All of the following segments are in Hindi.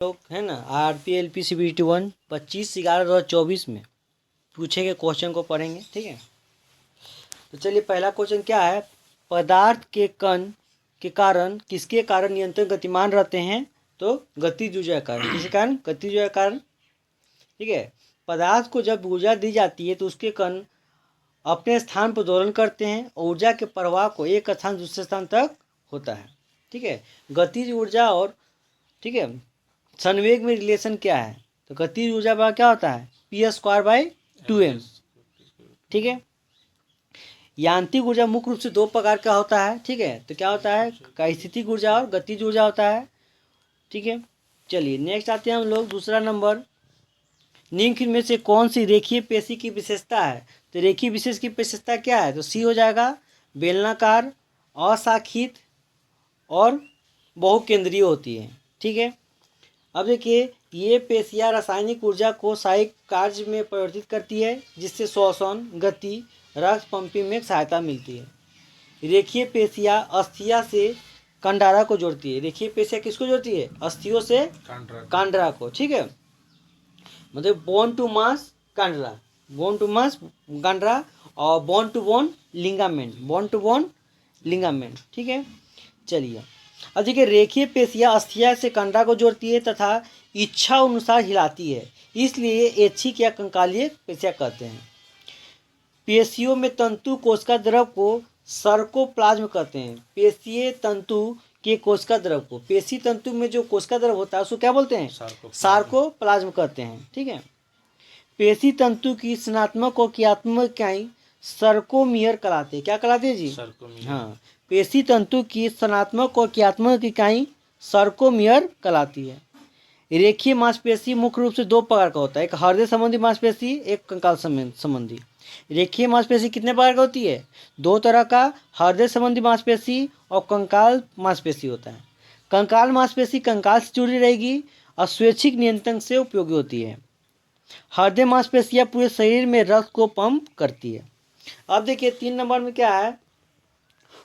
लोग है ना RPLP CBT 1 25/11/2024 में पूछे गए क्वेश्चन को पढ़ेंगे। ठीक है, तो चलिए पहला क्वेश्चन क्या है। पदार्थ के कण के कारण किसके कारण नियंत्रण गतिमान रहते हैं? तो गतिज ऊर्जा के कारण। किसके कारण? गतिज ऊर्जा के कारण। ठीक है, पदार्थ को जब ऊर्जा दी जाती है तो उसके कण अपने स्थान पर दोलन करते हैं और ऊर्जा के प्रवाह को एक स्थान दूसरे स्थान तक होता है। ठीक है, गतिज ऊर्जा और ठीक है संवेग में रिलेशन क्या है? तो गतिज ऊर्जा का क्या होता है? P²/2m। ठीक है, यांत्रिक ऊर्जा मुख्य रूप से दो प्रकार का होता है। ठीक है, तो क्या होता है? स्थितिज ऊर्जा और गतिज ऊर्जा होता है। ठीक है, चलिए नेक्स्ट आते हैं हम लोग दूसरा नंबर। निम्न में से कौन सी रेखीय पेशी की विशेषता है? तो रेखीय विशेष की विशेषता क्या है? तो सी हो जाएगा, बेलनाकार, अशाखित और बहुकेंद्रीय होती है। ठीक है, अब देखिए ये पेशियाँ रासायनिक ऊर्जा को सहायक कार्य में परिवर्तित करती है जिससे श्वसन, गति, रक्त पंपिंग में सहायता मिलती है। रेखीय पेशियाँ अस्थिया से कंडरा को जोड़ती है। रेखीय पेशियाँ किसको जोड़ती है? अस्थियों से कंडरा को। ठीक है, मतलब बोन टू मास कंडरा, बोन टू मास कंडरा और bone to bone ligament, bone to bone ligament. ठीक है, चलिए अब देखिए रेखीय पेशियाँ अस्थिया से कंडरा को जोड़ती है तथा इच्छा अनुसार हिलाती है, इसलिए ऐच्छिक या कंकालीय पेशियाँ कहते हैं। पेशियों में तंतु कोशिका द्रव को सर्कोप्लाज्म कहते हैं। पेशीय तंतु के कोशिका द्रव को, पेशी तंतु में जो कोशिका द्रव होता है उसको क्या बोलते हैं? सार्कोप्लाज्म कहते हैं। ठीक है, पेशी तंतु की स्नात्मक और क्रियात्मक इकाई सर्कोमियर कहलाते हैं। क्या कहलाते हैं जी? हाँ, पेशी तंतु की स्नात्मक और क्रियात्मक इकाई सर्कोमियर कहलाती है। रेखीय मांसपेशी मुख्य रूप से दो प्रकार का होता है, एक हृदय संबंधी मांसपेशी, एक कंकाल संबंधी। रेखीय मांसपेशी कितने प्रकार का होती है? दो तरह का, हृदय संबंधी मांसपेशी और कंकाल मांसपेशी होता है। कंकाल मांसपेशी कंकाल से जुड़ी रहेगी और स्वैच्छिक नियंत्रण से उपयोगी होती है। हृदय मांसपेशियां पूरे शरीर में रक्त को पंप करती है। अब देखिए 3 नंबर में क्या है।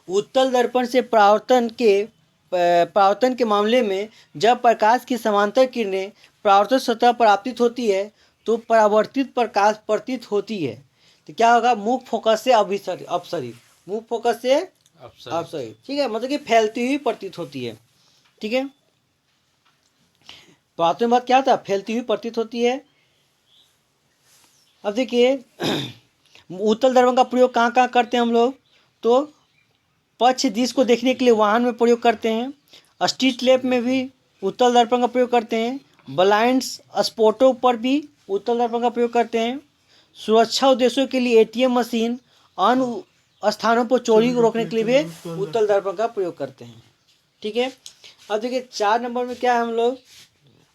उत्तल दर्पण से परावर्तन के मामले में जब प्रकाश की समांतर किरणें परावर्तित सतह पर आपतित होती है तो परावर्तित प्रकाश प्रतीत होती है। तो क्या होगा? मुख्य फोकस से अपसरित, मुख्य फोकस से अपसरित। ठीक है, मतलब कि फैलती हुई प्रतीत होती है। ठीक है, परावर्तन बाद क्या था? फैलती हुई प्रतीत होती है। अब देखिए उत्तल दर्पण का प्रयोग कहाँ कहाँ करते हैं हम लोग? तो पक्ष दिश को देखने के लिए वाहन में प्रयोग करते हैं। स्ट्रीट लैंप में भी उत्तल दर्पण का प्रयोग करते हैं। ब्लाइंड स्पॉटों पर भी उत्तल दर्पण का प्रयोग करते हैं। सुरक्षा उद्देश्यों के लिए ATM मशीन, अन्य स्थानों पर चोरी को रोकने के लिए भी उत्तल दर्पण का प्रयोग करते हैं। ठीक है, अब देखिए 4 नंबर में क्या है हम लोग।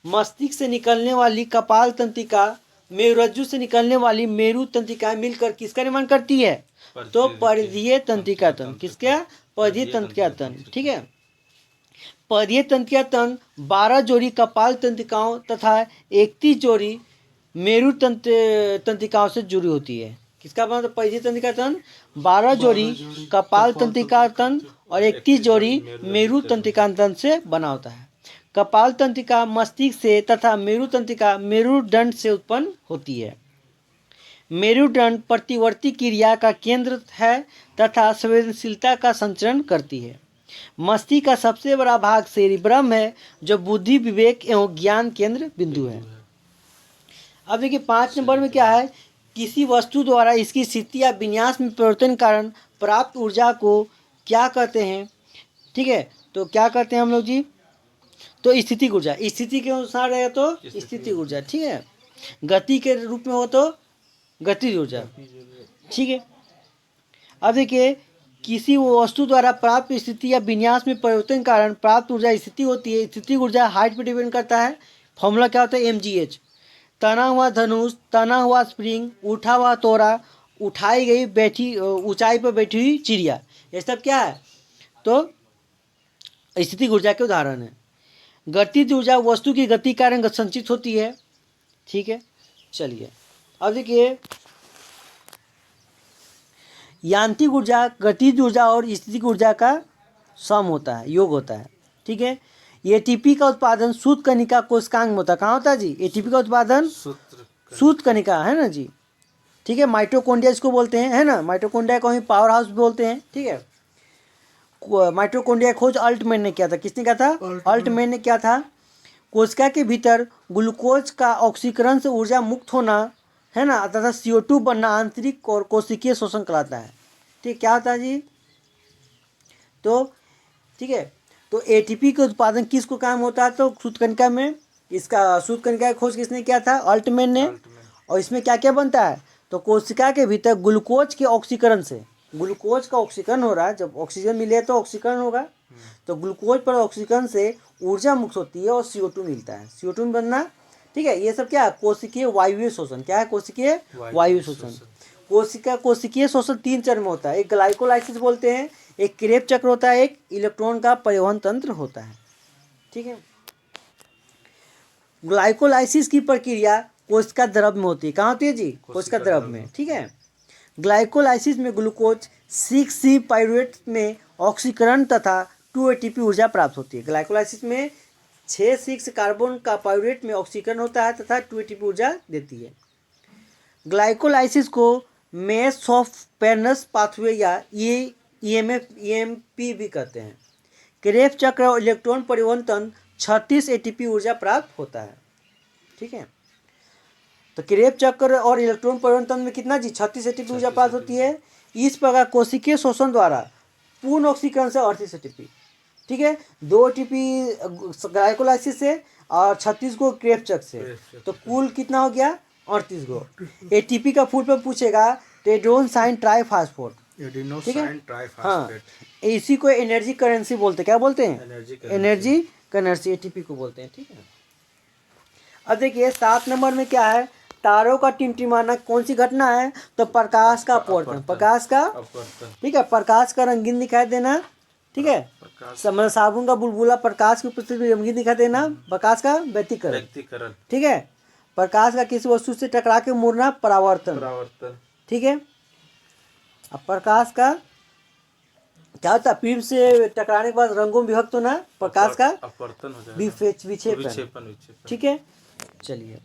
मस्तिष्क से निकलने वाली कपाल तंत्रिका मेरुरज्जु से निकलने वाली मेरु तंत्रिकाएं मिलकर किसका निर्माण करती है? तो परिधीय तंत्रिका तंत्र। किसका? परिधीय तंत्रिका तंत्र। ठीक है, परिधीय तंत्रिका तंत्र 12 जोड़ी कपाल तंत्रिकाओं तथा 31 जोड़ी मेरु तंत्रिकाओं से जुड़ी होती है। किसका बना? तो परिधीय तंत्रिका तंत्र 12 जोड़ी कपाल तंत्रिका तंत्र और 31 जोड़ी मेरु तंत्रिका तंत्र से बना होता है। कपाल तंत्रिका मस्तिष्क से तथा मेरु तंत्रिका मेरुदंड से उत्पन्न होती है। मेरुदंड प्रतिवर्ती क्रिया का केंद्र है तथा संवेदनशीलता का संचरण करती है। मस्तिष्क का सबसे बड़ा भाग सेरिब्रम है जो बुद्धि, विवेक एवं ज्ञान केंद्र बिंदु है। अब देखिए 5 नंबर में क्या है। किसी वस्तु द्वारा इसकी स्थिति या विन्यास में परिवर्तन कारण प्राप्त ऊर्जा को क्या कहते हैं? ठीक है, तो क्या कहते हैं हम लोग जी? तो स्थिति ऊर्जा, स्थिति के अनुसार रहेगा तो स्थिति ऊर्जा। ठीक है, गति के रूप में हो तो गतिज ऊर्जा। ठीक है, अब देखिए किसी वस्तु द्वारा प्राप्त स्थिति या विन्यास में परिवर्तन कारण प्राप्त ऊर्जा स्थिति होती है। स्थिति ऊर्जा हाइट पर डिपेंड करता है। फॉर्मूला क्या होता है? mgh। तना हुआ धनुष, तना हुआ स्प्रिंग, उठा हुआ तोरा, उठाई गई बैठी ऊंचाई पर बैठी हुई चिड़िया, ये सब क्या है? तो स्थिति ऊर्जा के उदाहरण है। गतिज ऊर्जा वस्तु की गति कारण संचित होती है। ठीक है, चलिए अब देखिए यांत्रिक ऊर्जा गतिज ऊर्जा और स्थितिक ऊर्जा का सम होता है, योग होता है। ठीक है, एटीपी का उत्पादन सूत कणिका कोशिकांग में होता है। कहाँ होता है जी एटीपी का उत्पादन? सूत कणिका, है ना जी। ठीक है, माइटोकॉन्ड्रिया इसको बोलते हैं, है ना। माइटोकॉन्ड्रिया को हम पावर हाउस बोलते हैं। ठीक है, माइटोकॉन्ड्रिया खोज अल्टमैन ने किया था। किसने किया था? अल्टमैन ने किया था। कोशिका के भीतर ग्लूकोज का ऑक्सीकरण से ऊर्जा मुक्त होना, है ना, तथा CO2 बनना आंतरिक और कोशिकीय शोषण कहलाता है। ठीक, क्या होता है जी? तो ठीक है, तो एटीपी के उत्पादन किसको काम होता है? तो सूतकणिका में। इसका सूतकणिका की खोज किसने किया था? अल्टमैन ने। और इसमें क्या क्या बनता है? तो कोशिका के भीतर ग्लूकोज के ऑक्सीकरण से, ग्लूकोज का ऑक्सीकरण हो रहा है, जब ऑक्सीजन मिले तो ऑक्सीकरण होगा, तो ग्लूकोज पर ऑक्सीकरण से ऊर्जा मुक्त होती है और CO2 मिलता है। CO2 में बनना। ठीक है, ये सब क्या है? कोशिकीय वायवीय शोषण। क्या है? कोशिकीय वायवीय शोषण। कोशिकीय शोषण 3 चरण में होता है। एक ग्लाइकोलाइसिस बोलते हैं, एक क्रेब चक्र होता है, एक इलेक्ट्रॉन का परिवहन तंत्र होता है। ठीक है, ग्लाइकोलाइसिस की प्रक्रिया कोशिका द्रव में होती है। कहाँ होती है जी? कोशिका द्रव में। ठीक है, ग्लाइकोलाइसिस में ग्लूकोज 6C पाइरूवेट में ऑक्सीकरण तथा 2 ATP ऊर्जा प्राप्त होती है। ग्लाइकोलाइसिस में 6 कार्बन का पाइरूवेट में ऑक्सीकरण होता है तथा 2 ATP ऊर्जा देती है। ग्लाइकोलाइसिस को मेस ऑफ पेर्नस पाथवे या EMP भी कहते हैं। क्रेब चक्र और इलेक्ट्रॉन परिवहन तंत्र 36 ATP ऊर्जा प्राप्त होता है। ठीक है, तो क्रेब चक्र और इलेक्ट्रॉन परिवहन तंत्र में कितना जी? 36 ATP ऊर्जा प्राप्त होती है। इस प्रकार कोशिकीय शोषण द्वारा पूर्ण ऑक्सीकरण से 38 ATP। ठीक है, 2 ATP ग्लाइकोलाइसिस से और 36 को क्रेब चक्र से, तो कुल कितना हो गया? 38 गो। ATP का फुल फॉर्म पूछेगा, एडेनोसाइन ट्राइफॉस्फेट। ठीक है, हाँ, इसी को एनर्जी करेंसी बोलते हैं। क्या बोलते हैं? एनर्जी करेंसी, ATP को बोलते हैं। ठीक है, अब देखिए 7 नंबर में क्या है? तारों का टिमटिमाना कौन सी घटना है? तो प्रकाश का अपवर्तन। प्रकाश का, ठीक है, प्रकाश का रंगीन दिखाई देना। ठीक है, साबुन का बुलबुला प्रकाश की उपस्थिति में रंगीन दिखाई देना, प्रकाश का व्यतिकरण। ठीक है, प्रकाश का किसी वस्तु से टकरा के मुड़ना, परावर्तन। ठीक है, अब प्रकाश का क्या होता है? पीप से टकराने के बाद रंगों में विभक्त होना, प्रकाश का अपवर्तन हो जाएगा, विक्षेपण। ठीक है, चलिए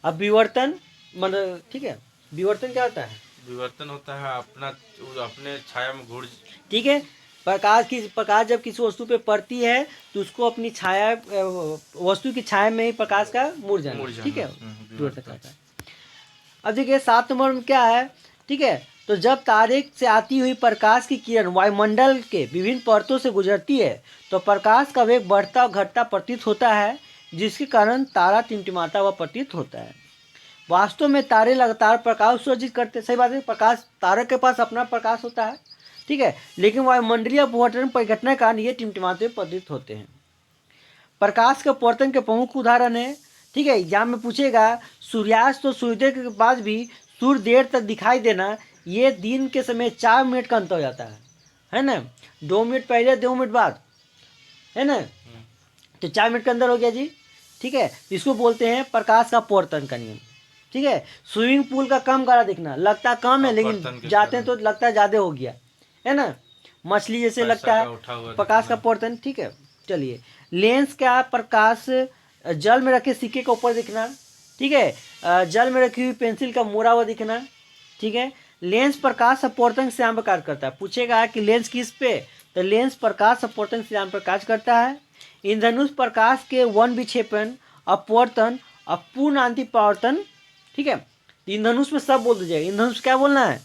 अब विवर्तन मतलब, ठीक है, विवर्तन क्या होता है? विवर्तन होता है अपने छाया में घुड़। ठीक है, प्रकाश जब किसी वस्तु पे पड़ती है तो उसको अपनी छाया, वस्तु की छाया में ही प्रकाश का मुड़ जाना। ठीक है, विवर्तन कहता है। अब देखिए 7 नंबर में क्या है? ठीक है, तो जब तारे से आती हुई प्रकाश की किरण वायुमंडल के विभिन्न परतों से गुजरती है तो प्रकाश का वेग बढ़ता और घटता प्रतीत होता है, जिसके कारण तारा टिमटिमाता हुआ प्रतीत होता है। वास्तव में तारे लगातार प्रकाश उत्सर्जित करते, सही बात है, प्रकाश, तारे के पास अपना प्रकाश होता है। ठीक है, लेकिन वायुमंडलीय अपवर्तन परिघटना के कारण ये टिमटिमाते हुए प्रतीत होते हैं। प्रकाश के अपवर्तन के प्रमुख उदाहरण है। ठीक है, एग्जाम में पूछेगा सूर्यास्त तो सूर्योदय के बाद भी सूर्य देर तक दिखाई देना, ये दिन के समय 4 मिनट का अंतर हो जाता है ना। 2 मिनट पहले, 2 मिनट बाद, है ना, तो 4 मिनट के अंदर हो गया जी। ठीक है, इसको बोलते हैं प्रकाश का अपवर्तन का नियम। ठीक है, स्विमिंग पूल का कम गाढ़ा दिखना, लगता कम है लेकिन जाते हैं तो लगता है ज़्यादा हो गया, है ना। मछली जैसे लगता है, प्रकाश का अपवर्तन। ठीक है, चलिए लेंस का प्रकाश, जल में रखे सिक्के के ऊपर दिखना। ठीक है, जल में रखी हुई पेंसिल का मोड़ा हुआ दिखना। ठीक है, लेंस प्रकाश अपवर्तन से आम प्रकाश करता है। पूछेगा कि लेंस किस पे? तो लेंस प्रकाश अपवर्तन से आम प्रकाश करता है। इंद्रधनुष प्रकाश के वन विक्षेपण, अपवर्तन, अपूर्ण आंतरिक परावर्तन। ठीक है, इंद्रधनुष में सब बोल दीजिएगा। इंद्रधनुष क्या बोलना है?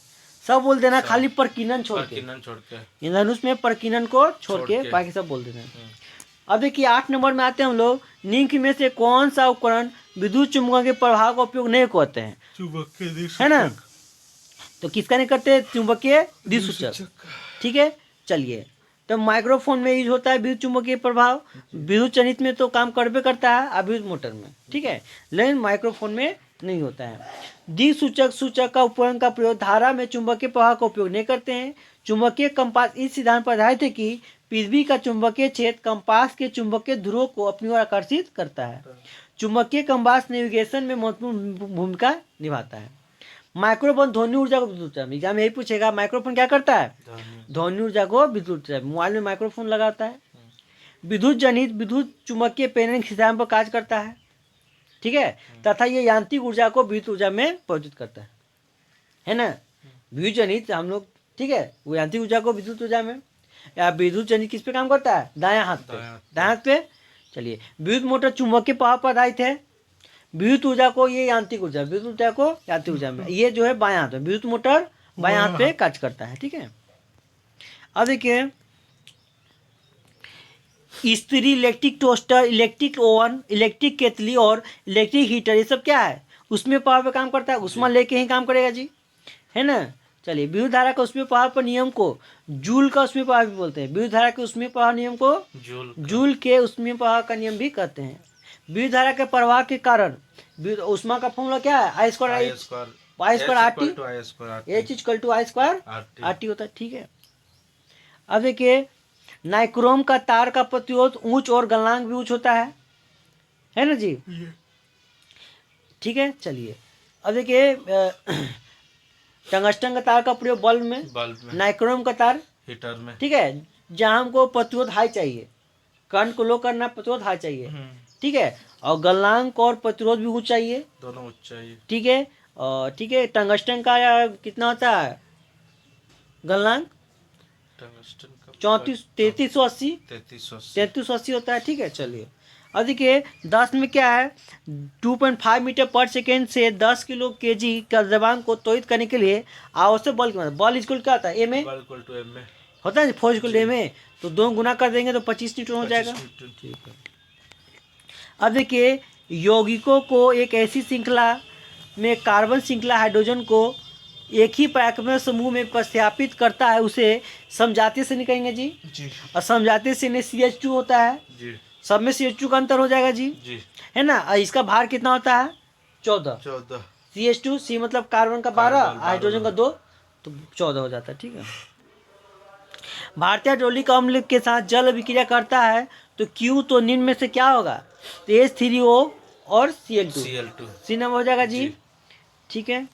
सब बोल देना, खाली प्रकीर्णन छोड़ के। इंद्रधनुष में प्रकीर्णन को छोड़ के बाकी सब बोल देना। अब देखिए 8 नंबर में आते हैं हम लोग, निम्न में से कौन सा उपकरण विद्युत चुम्बकन के प्रभाव का उपयोग नहीं करते हैं? चुंबकीय, है ना, तो किसका नहीं करते? चुंबकीय दिक्सूचक। ठीक है, चलिए, तो माइक्रोफोन में यूज होता है विद्युत चुंबकीय प्रभाव, विद्युत चनित में तो काम करबे करता है, अब विद्युत मोटर में। ठीक है, लेकिन माइक्रोफोन में नहीं होता है। दिक्सूचक सूचक का उपकरण का प्रयोग धारा में चुंबकीय प्रभाव का उपयोग नहीं करते हैं। चुंबकीय कंपास इस सिद्धांत पर आधारित है कि पृथ्वी का चुंबकीय क्षेत्र कंपास के चुंबकीय ध्रुवों को अपनी ओर आकर्षित करता है। चुंबकीय कंपास नेविगेशन में महत्वपूर्ण भूमिका निभाता है। माइक्रोफोन ध्वनि ऊर्जा को विद्युत, एग्जाम यही पूछेगा, माइक्रोफोन क्या करता है? ध्वनि ऊर्जा को विद्युत। मोबाइल में माइक्रोफोन लगाता है। विद्युत जनित विद्युत चुम्बकीय प्रेरण खिंचाव पर कार्य करता है, ठीक है, तथा ये यांत्रिक ऊर्जा को विद्युत ऊर्जा में परिवर्तित करता है ना। विद्युत जनित हम लोग, ठीक है, वो यांत्रिक ऊर्जा को विद्युत ऊर्जा में, या विद्युत जनित किस पे काम करता है, दायां हाथ पे, दायां हाथ पे। चलिए, विद्युत मोटर चुंबकीय प्रभाव पर आधारित है, विद्युत ऊर्जा को ये यांत्रिक ऊर्जा, विद्युत ऊर्जा को यांत्रिक ऊर्जा में, ये जो है बायां हाथ में, विद्युत मोटर बायां हाथ पे कार्य करता है, ठीक है। अब देखिए, इस्त्री, electric toaster, electric oven, electric केतली और इलेक्ट्रिक हीटर, ये सब क्या है, उसमें पावर पे काम करता है, उष्मा लेके ही काम करेगा जी, है ना। चलिए, विद्युत धारा का उसमें पावर पर नियम को जूल का उसमें पावर भी बोलते हैं, विद्युत धारा के उसमें पावर नियम को जूल के उसमें पावर का नियम भी कहते हैं। विद्युत धारा के प्रवाह के कारण उष्मा का फॉर्मूला क्या है, I square R T, H equal to I square R T होता है, ठीक है। अब देखिए, नाइक्रोम का तार का प्रतिरोध ऊंच और गलनांक भी ऊंच होता है ना जी, ठीक है। चलिए, अब देखिए, टंगस्टन का तार का प्रयोग बल्ब में, नाइक्रोम का तार हीटर में, ठीक है, जहां हमको प्रतिरोध हाई चाहिए, करंट को लो करना, प्रतिरोध हाई चाहिए, ठीक है, और गलनांक और प्रतिरोध भी उच्च चाहिए, दोनों उच्च चाहिए, ठीक है। ठीक है, टंगस्टन का कितना होता है गलनांक, 3380 होता है, ठीक है। चलिए, अब देखिए, 10 में क्या है, 2.5 मीटर पर सेकेंड से 10 किलो केजी का द्रव्यमान को त्वरित करने के लिए आवश्यक बल की मात्रा, बल इक्वल क्या होता है, एम ए होता है, फोर्स इक्वल एम ए, तो 2 गुना कर देंगे तो 25 न्यूटन हो जाएगा, ठीक है। अब देखिए, यौगिकों को एक ऐसी श्रृंखला में कार्बन श्रृंखला हाइड्रोजन को एक ही परमाणु समूह में प्रतिस्थापित करता है, उसे समझाते से निकलेंगे जी, और समझाते से CH2 होता है जी, सब में CH2 का अंतर हो जाएगा जी, है ना। और इसका भार कितना होता है, 14 CH2, C मतलब कार्बन का 12, हाइड्रोजन का 2, तो 14 हो जाता है, ठीक है। भारतीय हाइड्रोलिक अम्ल के साथ जल अभिक्रिया करता है तो Q तो निम्न में से क्या होगा, तो H3O और Cl2 C नंबर हो जाएगा जी, ठीक है।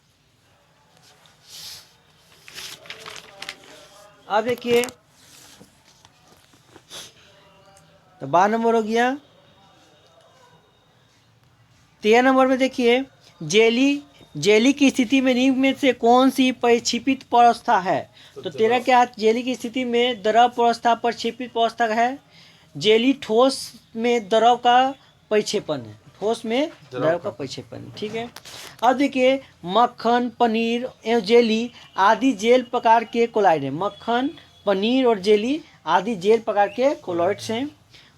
अब देखिए, तो 12 नंबर हो गया। 13 नंबर में देखिए, जेली की स्थिति में निम्न में से कौन सी परिक्षेपित अवस्था है, तो 13 के हाथ जेली की स्थिति में द्रव अवस्था परिक्षेपित अवस्था है, जेली ठोस में द्रव का परिक्षेपण है, ठोस में द्रव का परिक्षेपण, ठीक है। अब देखिए, मक्खन, पनीर एवं जेली आदि जेल प्रकार के कोलॉइड हैं, मक्खन, पनीर और जेली आदि जेल प्रकार के कोलॉइड्स हैं।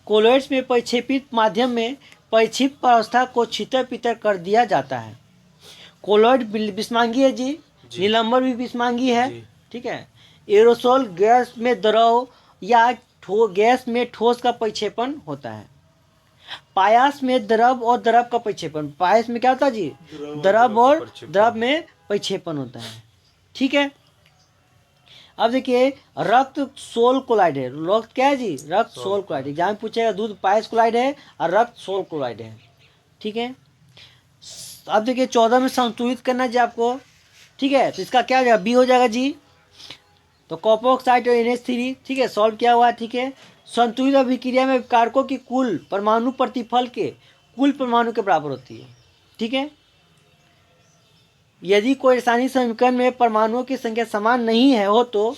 कोलॉइड्स में परिक्षेपित माध्यम में परिक्षिप्त अवस्था को छितर पितर कर दिया जाता है। कोलॉइड बिस्मांगी है जी, नीलंबर भी बिस्मांगी है, ठीक है। एरोसोल गैस में द्रव या गैस में ठोस का परिक्षेपण होता है। पायस में द्रव और द्रव का परिक्षेपण, पायस में क्या होता है जी, द्रव और द्रव में परिक्षेपण होता है, ठीक है। अब देखिए, रक्त सोल क्लोराइड है, रक्त क्या है जी, रक्त सोल क्लोराइड, एग्जाम में पूछेगा, दूध पायस क्लोराइड है और रक्त सोल क्लोराइड है, ठीक है। अब देखिए, 14 में संतुलित करना जी आपको, ठीक है, तो इसका क्या हो जाएगा, बी हो जाएगा जी, तो कॉपर ऑक्साइड और NH3, ठीक है, सॉल्व किया हुआ है, ठीक है। संतुलित अभिक्रिया में कारकों की कुल परमाणु प्रतिफल के कुल परमाणु के बराबर होती है, ठीक है। यदि कोई रासायनिक समीकरण में परमाणुओं की संख्या समान नहीं है हो तो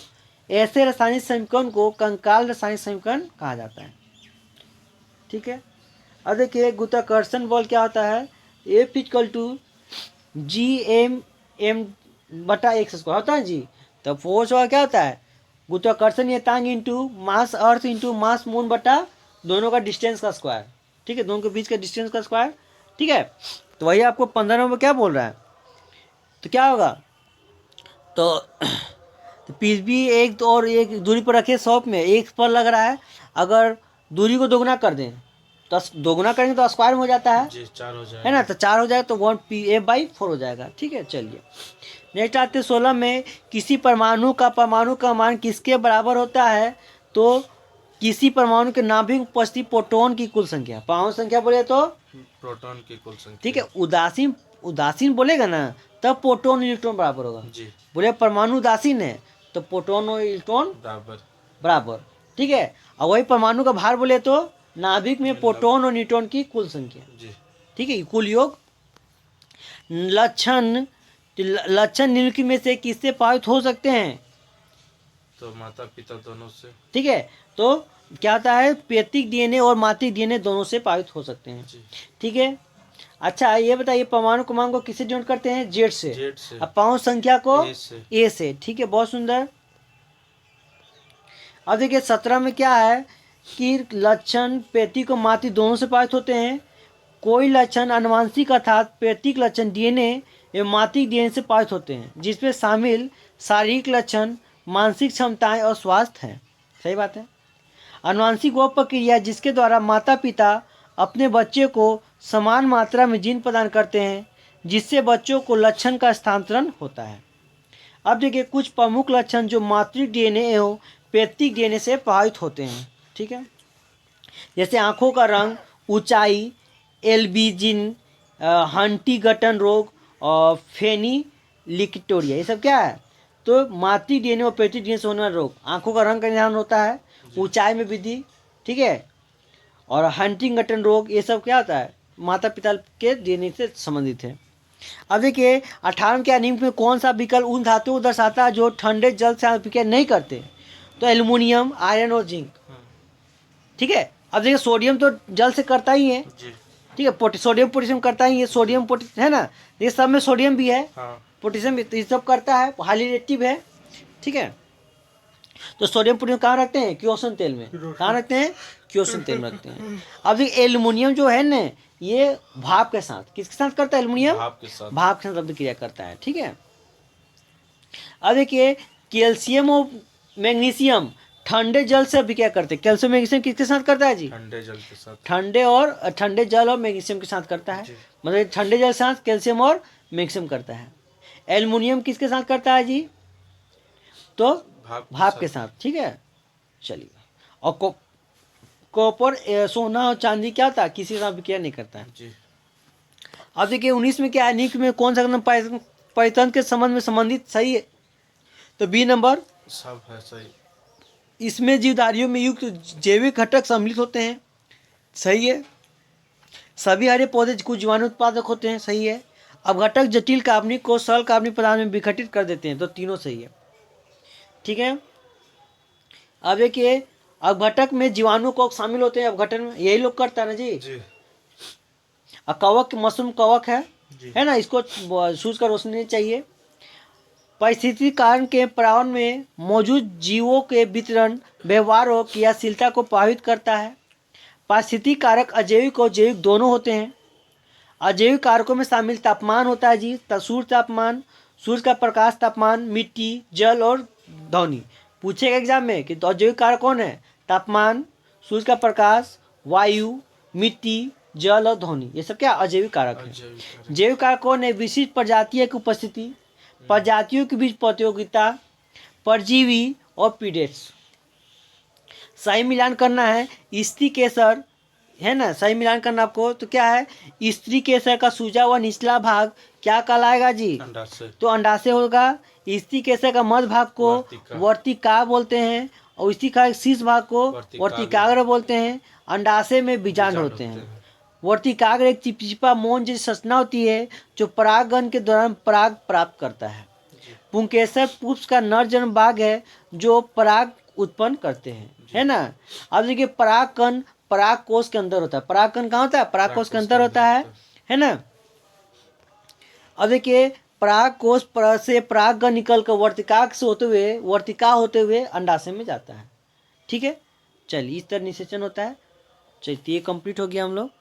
ऐसे रासायनिक समीकरण को कंकाल रासायनिक समीकरण कहा जाता है, ठीक है। अब देखिए, गुरुत्वाकर्षण बल क्या होता है, F इक्वल टू G/m/x² होता है जी, तो फोर्स वाला क्या होता है, गुरुत्वाकर्षण ये तांग into mass earth into mass moon बटा दोनों का डिस्टेंस का स्क्वायर, ठीक है, दोनों के बीच का डिस्टेंस का स्क्वायर, ठीक है। तो वही आपको 15 नंबर क्या बोल रहा है, तो क्या होगा, तो पीसीबी एक और एक दूरी पर रखे, 100 में एक पर लग रहा है, अगर दूरी को दोगुना कर दें तो दोगुना करेंगे तो स्क्वायर में हो जाता है जी, 4 हो जाएगा, है ना, तो 4 हो जाएगा तो 1/4 हो जाएगा, ठीक है। चलिए, नेक्स्ट आते 16 में, किसी परमाणु का मान किसके बराबर होता है, तो किसी परमाणु के नाभिक में उपस्थित प्रोटॉन की कुल संख्या, परमाणु संख्या बोले तो प्रोटॉन की कुल संख्या, ठीक है। उदासीन बोलेगा ना तब प्रोटॉन इलेक्ट्रॉन बराबर होगा जी, बोले परमाणु उदासीन है तो प्रोटॉन और इलेक्ट्रॉन बराबर, ठीक है। और वही परमाणु का भार बोले तो नाभिक में प्रोटॉन और न्यूट्रॉन की कुल संख्या, जी। ठीक है, कुल योग। लक्षण निम्नलिखित में से किससे प्रभावित हो सकते हैं? तो माता पिता दोनों से। ठीक है, तो क्या होता है, पैतृक डीएनए और मातृक डीएनए दोनों से प्रभावित हो सकते हैं। जी। ठीक है। अच्छा ये बताइए, परमाणु क्रमांक को किससे जॉइन करते हैं? जेड से। जेड से। अब पांच संख्या को ए से। ए से। ठीक है, बहुत सुंदर। अब देखिए 17 में क्या है कि लक्षण पैतृक और मातृक दोनों से प्रभावित होते हैं। कोई लक्षण आनुवंशिक अर्थात पैतृक लक्षण डीएनए एवं मातृक डीएनए से प्रभावित होते हैं, जिसमें शामिल शारीरिक लक्षण, मानसिक क्षमताएं और स्वास्थ्य हैं। सही बात है। आनुवंशिक वह प्रक्रिया जिसके द्वारा माता पिता अपने बच्चे को समान मात्रा में जीन प्रदान करते हैं, जिससे बच्चों को लक्षण का स्थानांतरण होता है। अब देखिए कुछ प्रमुख लक्षण जो मातृक डीएनए एवं पैतृक डीएनए से प्रभावित होते हैं। ठीक है, जैसे आंखों का रंग, ऊंचाई, एल्बिजिन, हंटिंगटन रोग और फेनिलिक्टोरिया, ये सब क्या है? तो मातृक डीएनए और पैतृक डीएनए से होने वाला रोग। आंखों का रंग का निदान होता है, ऊंचाई में वृद्धि, ठीक है, और हंटिंगटन रोग, ये सब क्या होता है? माता पिता के डीएनए से संबंधित है। अब देखिए 18 के निम्न में कौन सा विकल्प उन धातुओं को दर्शाता है जो ठंडे जल से अभिक्रिया नहीं करते? तो एल्युमिनियम, आयरन और जिंक। ठीक है। अब देखिए सोडियम तो जल से करता ही है, जी। ठीक है, सोडियम पोटेशियम करता ही है, सोडियम पोटेशियम है ना, ये सब में सोडियम भी है, हाँ। पोटेशियम भी, तो ये सब करता है, हाईली रिएक्टिव है। ठीक है, तो सोडियम पोटेशियम कहाँ रखते हैं? किरोसिन तेल में। कहाँ रखते हैं? किरोसिन तेल में रखते हैं। अब देखिए एल्युमिनियम जो है ना, ये भाप के साथ, किसके साथ करता है? एल्युमिनियम भाप के साथ। भाप के साथ अभिक्रिया करता है। ठीक है। अब देखिए कैल्शियम और मैग्नीशियम ठंडे जल से अभिक्रिया करते हैं। कैल्शियम मैग्नीशियम किसके साथ करता है जी? ठंडे जल के साथ। ठंडे जल और मैग्नीशियम के साथ करता है, मतलब ठंडे जल के साथ कैल्शियम और मैग्नीशियम करता है। एल्युमिनियम किसके साथ करता है जी? तो भाप के साथ। ठीक है, चलिए। और कॉपर, सोना और चांदी क्या था? किसी के साथ अभिक्रिया नहीं करता है जी। अब देखिए 19 में क्या है, निक में कौन सा कदम परितंत्र के संबंध में संबंधित सही है? तो बी नंबर सब है सही। इसमें जीवधारियों में युक्त जैविक घटक सम्मिलित होते हैं। सही है। सभी हरे पौधे कुछ जीवाणु उत्पादक होते हैं। सही है। अब घटक जटिल कार्बनिक को सरल कार्बनिक पदार्थ में विघटित कर देते हैं, तो तीनों सही है। ठीक है। अब देखिए अपघटक में जीवाणु को शामिल होते हैं अपघटन में, यही लोग करता है ना जी। जी। कवक, मशरूम कवक जी। है ना, इसको सूरज का रोशनी नहीं चाहिए। परिस्थिति कारण के पर्यावरण में मौजूद जीवों के वितरण, व्यवहार और क्रियाशीलता को प्रभावित करता है। पारिस्थितिकी कारक अजैविक और जैविक दोनों होते हैं। अजैविक कारकों में शामिल तापमान होता है जी, सूर्य तापमान, सूर्य का प्रकाश तापमान, मिट्टी, जल और ध्वनि। पूछेगा एग्जाम में कि तो अजैविक कारक कौन है? तापमान, सूर्य का प्रकाश, वायु, मिट्टी, जल और ध्वनि, ये सब क्या अजैविक कारक है। जैविक कारक कौन है? विशिष्ट प्रजातियों की उपस्थिति, प्रजातियों के बीच प्रतियोगिता, परजीवी और पीडेट्स। सही मिलान करना है। स्त्री केसर है ना, सही मिलान करना आपको, तो क्या है? स्त्री केसर का सूजा हुआ निचला भाग क्या कहलाएगा जी? अंडाशय। तो अंडाशय होगा। स्त्री केसर का मध्य भाग को वर्तिका बोलते हैं, और स्त्री का शीर्ष भाग को वर्तिकाग्र बोलते हैं। अंडाशय में बीजांड होते हैं। वर्तिकाग्र एक चिपचिपा मोम जैसी संरचना होती है जो परागन के दौरान पराग प्राप्त करता है। पुंकेसर पुष्प का नर जन्म भाग है जो पराग उत्पन्न करते हैं, है ना। अब देखिए परागकण पराग कोश के अंदर होता है। परागकण कहाँ होता है? पराग कोश के अंदर होता है ना। अब देखिए पराग कोश से परागकण निकल कर वर्तिका होते हुए अंडाशय में जाता है। ठीक है, चलिए इस तरह निषेचन होता है। चलिए ये कंप्लीट हो गया हम लोग।